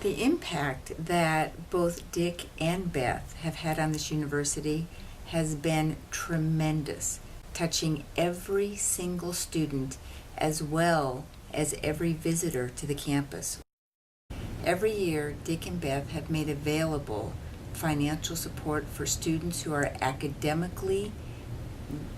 The impact that both Dick and Beth have had on this university has been tremendous, touching every single student as well as every visitor to the campus. Every year, Dick and Beth have made available financial support for students who are academically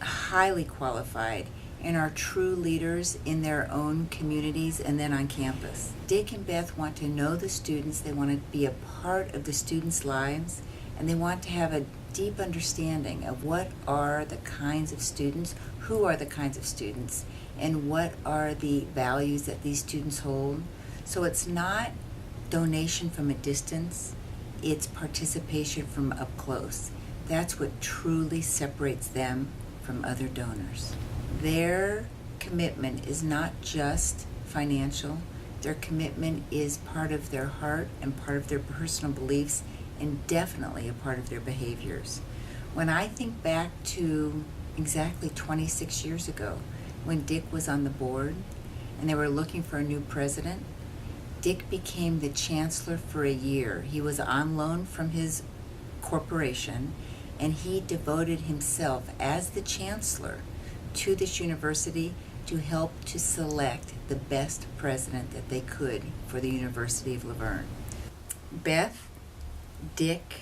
highly qualified and are true leaders in their own communities and then on campus. Dick and Beth want to know the students, they want to be a part of the students' lives, and they want to have a deep understanding of what are the kinds of students, who are the kinds of students, and what are the values that these students hold. So it's not donation from a distance, it's participation from up close. That's what truly separates them from other donors. Their commitment is not just financial. Their commitment is part of their heart and part of their personal beliefs and definitely a part of their behaviors. When I think back to exactly 26 years ago when Dick was on the board and they were looking for a new president, Dick became the chancellor for a year. He was on loan from his corporation and he devoted himself as the chancellor to this university to help to select the best president that they could for the University of La Verne. Beth, Dick,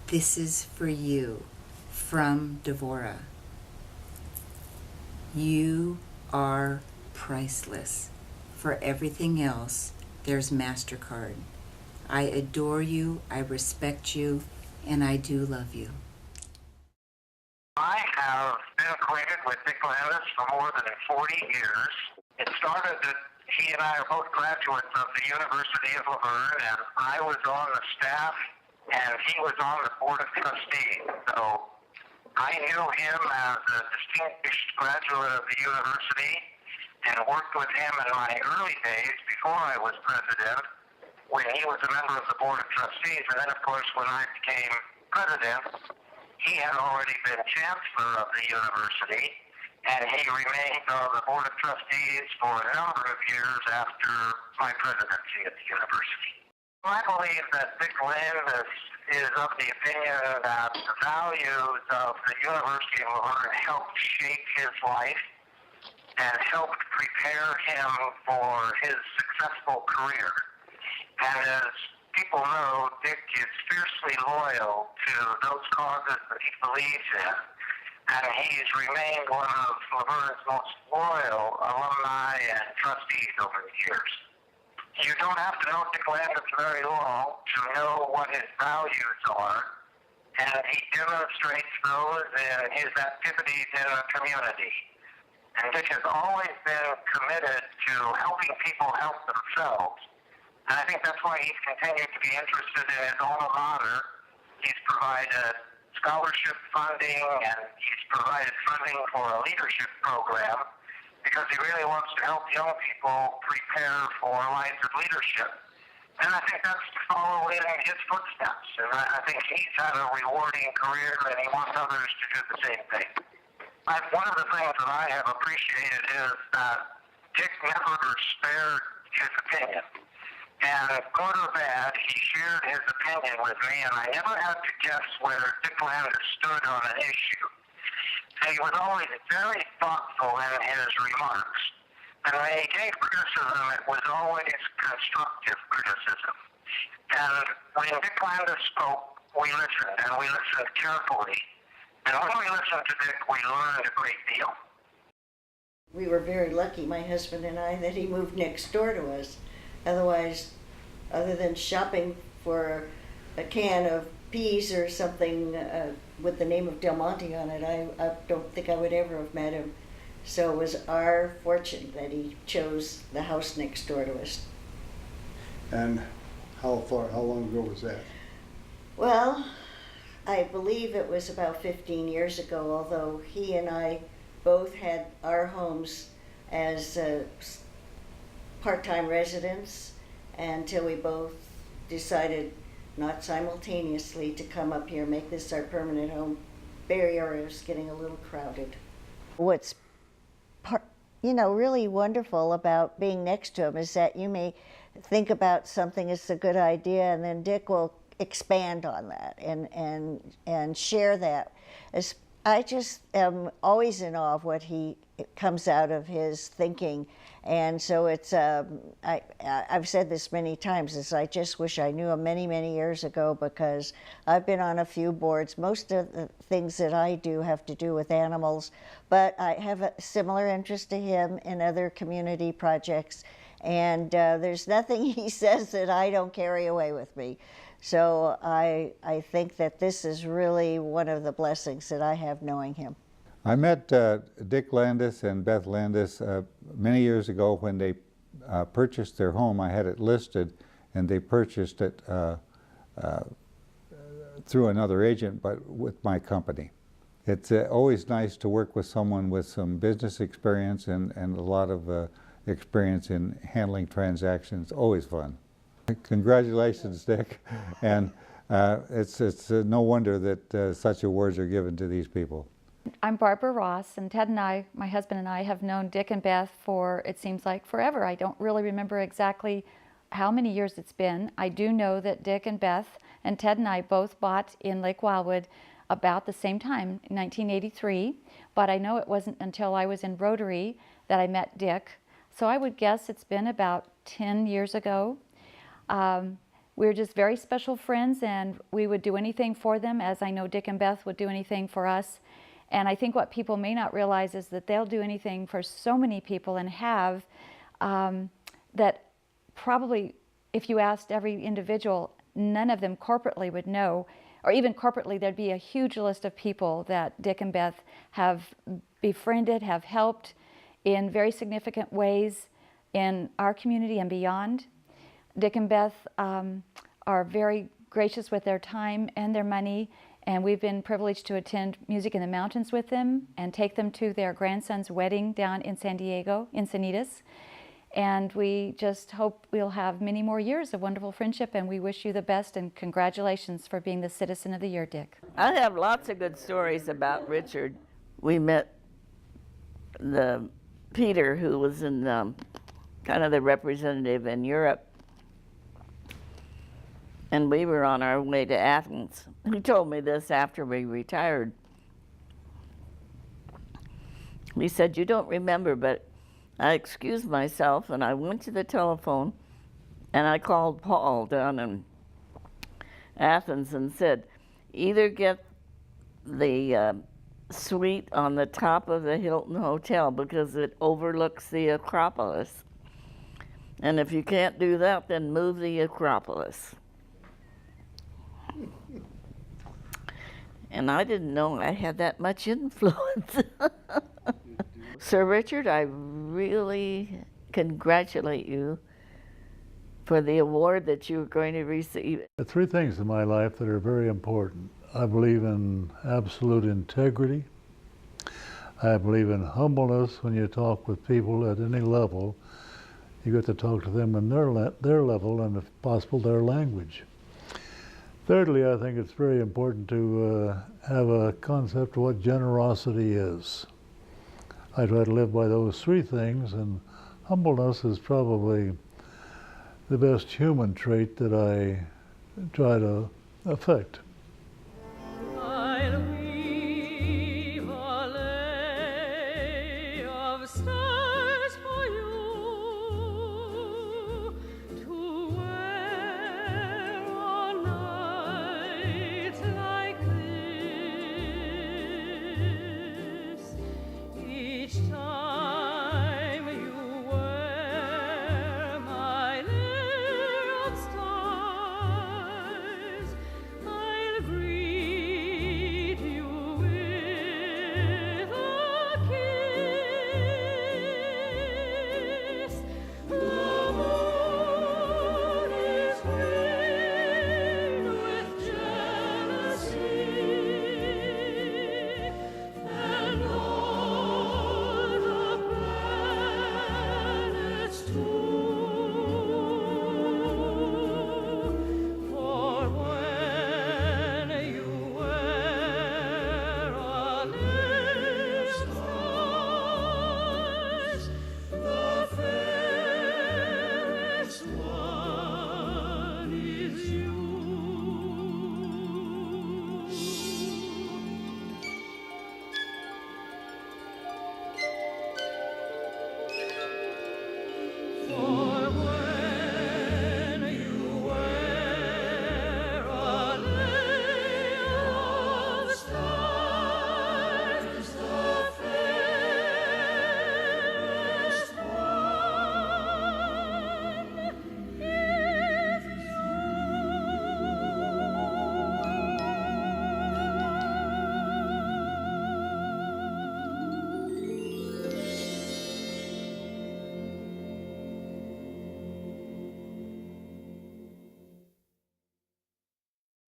this is for you from Devora. You are priceless. For everything else, there's MasterCard. I adore you, I respect you, and I do love you. I have been acquainted with Dick Landis for more than 40 years. It started that he and I are both graduates of the University of La Verne, and I was on the staff, and he was on the Board of Trustees. So I knew him as a distinguished graduate of the university and worked with him in my early days before I was president, when he was a member of the Board of Trustees. And then, of course, when I became president, he had already been chancellor of the university, and he remained on the Board of Trustees for a number of years after my presidency at the university. I believe that Dick Landis is of the opinion that the values of the University of La Verne helped shape his life and helped prepare him for his successful career. And as people know, Dick is fiercely loyal to those causes that he believes in, and he's remained one of La Verne's most loyal alumni and trustees over the years. You don't have to know Dick Landis very long to know what his values are, and he demonstrates those in his activities in the community. And Dick has always been committed to helping people help themselves. And I think that's why he's continued to be interested in his alma mater. He's provided scholarship funding, and he's provided funding for a leadership program because he really wants to help young people prepare for lives of leadership. And I think that's to follow in his footsteps. And I think he's had a rewarding career, and he wants others to do the same thing. One of the things that I have appreciated is that Dick never spared his opinion. And good or bad, he shared his opinion with me, and I never had to guess where Dick Landis stood on an issue. And he was always very thoughtful in his remarks. And when he gave criticism, it was always constructive criticism. And when Dick Landis spoke, we listened, and we listened carefully. And when we listened to Dick, we learned a great deal. We were very lucky, my husband and I, that he moved next door to us. Otherwise, other than shopping for a can of peas or something with the name of Del Monte on it, I don't think I would ever have met him. So it was our fortune that he chose the house next door to us. And how long ago was that? Well, I believe it was about 15 years ago, although he and I both had our homes as part-time residents until we both decided, not simultaneously, to come up here, make this our permanent home. Bay Area is getting a little crowded. What's really wonderful about being next to him is that you may think about something as a good idea, and then Dick will expand on that and share that. I just am always in awe of what he comes out of his thinking, and so it's I've said this many times, is I just wish I knew him many years ago, because I've been on a few boards. Most of the things that I do have to do with animals, but I have a similar interest to him in other community projects, and there's nothing he says that I don't carry away with me. So I think that this is really one of the blessings that I have knowing him. I met Dick Landis and Beth Landis many years ago when they purchased their home. I had it listed, and they purchased it through another agent, but with my company. It's always nice to work with someone with some business experience and a lot of experience in handling transactions. Always fun. Congratulations, Dick, and it's no wonder that such awards are given to these people. I'm Barbara Ross, and Ted and I, my husband and I, have known Dick and Beth for, it seems like, forever. I don't really remember exactly how many years it's been. I do know that Dick and Beth and Ted and I both bought in Lake Wildwood about the same time, in 1983, but I know it wasn't until I was in Rotary that I met Dick. So I would guess it's been about 10 years ago. We were just very special friends, and we would do anything for them, as I know Dick and Beth would do anything for us. And I think what people may not realize is that they'll do anything for so many people, and have, that probably if you asked every individual, none of them corporately would know, or even corporately there'd be a huge list of people that Dick and Beth have befriended, have helped in very significant ways in our community and beyond. Dick and Beth are very gracious with their time and their money, and we've been privileged to attend Music in the Mountains with them and take them to their grandson's wedding down in San Diego, Encinitas. And we just hope we'll have many more years of wonderful friendship, and we wish you the best, and congratulations for being the Citizen of the Year, Dick. I have lots of good stories about Richard. We met Peter, who was in kind of the representative in Europe, and we were on our way to Athens. He told me this after we retired. He said, "You don't remember, but I excused myself and I went to the telephone and I called Paul down in Athens and said, either get the suite on the top of the Hilton Hotel because it overlooks the Acropolis. And if you can't do that, then move the Acropolis." And I didn't know I had that much influence. Sir Richard, I really congratulate you for the award that you're going to receive. There are three things in my life that are very important. I believe in absolute integrity. I believe in humbleness. When you talk with people at any level, you get to talk to them in their level and, if possible, their language. Thirdly, I think it's very important to have a concept of what generosity is. I try to live by those three things, and humbleness is probably the best human trait that I try to affect.